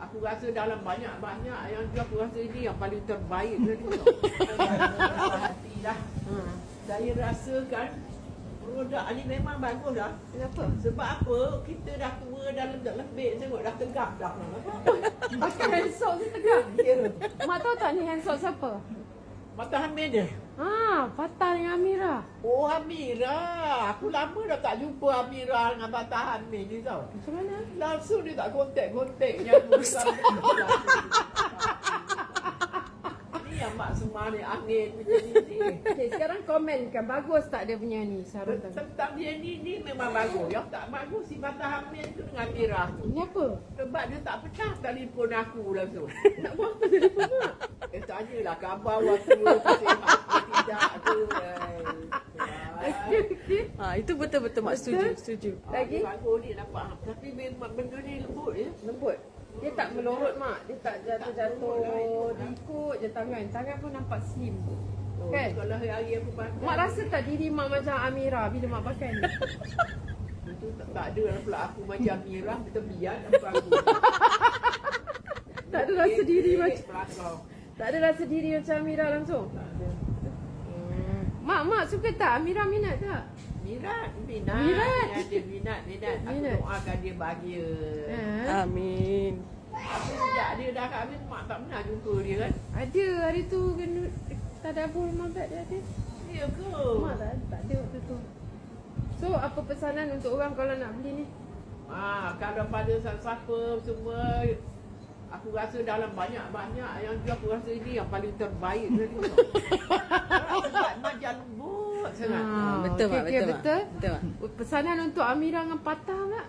Aku rasa dalam banyak-banyak yang tu aku rasa ini yang paling terbaik dia ni. Hati dah. Saya rasakan produk ni memang bagus dah. Kenapa? Sebab apa? Kita dah tua, dah lembik tengok dah tegap dah. Pakai hand soap ni tegak. Ya. Mak tahu tak ni hand soap siapa? Mata Hamid dia. Fatah dengan Amira. Oh Amira. Aku lama dah tak jumpa Amira dengan Mata Hamid ni tau. Macam mana? Langsung dia tak kontak-kontak yang ni yang Mak Semar ni angin macam ni. Okay, sekarang komenkan. Bagus tak dia punya ni? Sarung tangan. Tentang dia ni memang bagus. Yang tak bagus si Mata Hamid tu dengan Amira tu. Ini apa? Sebab dia tak pecah telefon aku langsung. Nak buang apa telefon mak? Tanyalah khabar waktu sihat ke tidak tu. Okey. Itu betul-betul mak setuju. Lagi? Bagus ni nampak. Tapi memang benda ni lembut ya. Lembut. Dia tak melorot mak. Dia tak jatuh-jatuh. Dia ikut je tangan. Tangan pun nampak slim. Oh, Kan? kalau hari-hari aku pakai. Mak rasa tak diri mak macam Amira bila mak pakai ni? Itu tak ada lah pula aku macam Mirah bertebiat apa aku. Tak ada rasa diri macam pelakau. Tak ada rasa diri macam Amira langsung? Tak ada. Mak suka tak? Amira minat tak? Minat. Dia minat. Aku Minat. doakan dia bahagia. Amin. Tapi sejak dia dah kahwin, mak tak pernah jumpa dia kan? Ada hari tu kena tak ada apa rumah tak dia ada. Ya ke? Mak tak ada waktu tu. So apa pesanan untuk orang kalau nak beli ni? Kalau pada siapa semua, aku rasa dalam banyak-banyak yang tu aku rasa ini yang paling terbaik dia ni. Sebab macam lembut sangat. Betul mak, okey, betul mak. betul. Betul mak. Pesanan untuk Amira dengan Patah tak?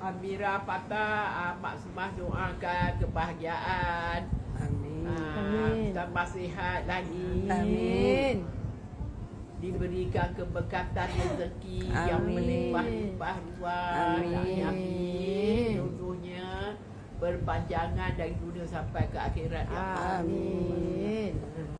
Amira Patah, Mak Semah doakan kebahagiaan. Amin. Amin. Tambah sihat lagi. Amin. Diberikan keberkatan rezeki yang Amin. melimpah-limpah ruah. Amin. Amin. Jodohnya berpanjangan dari dunia sampai ke akhirat. Ya. Amin.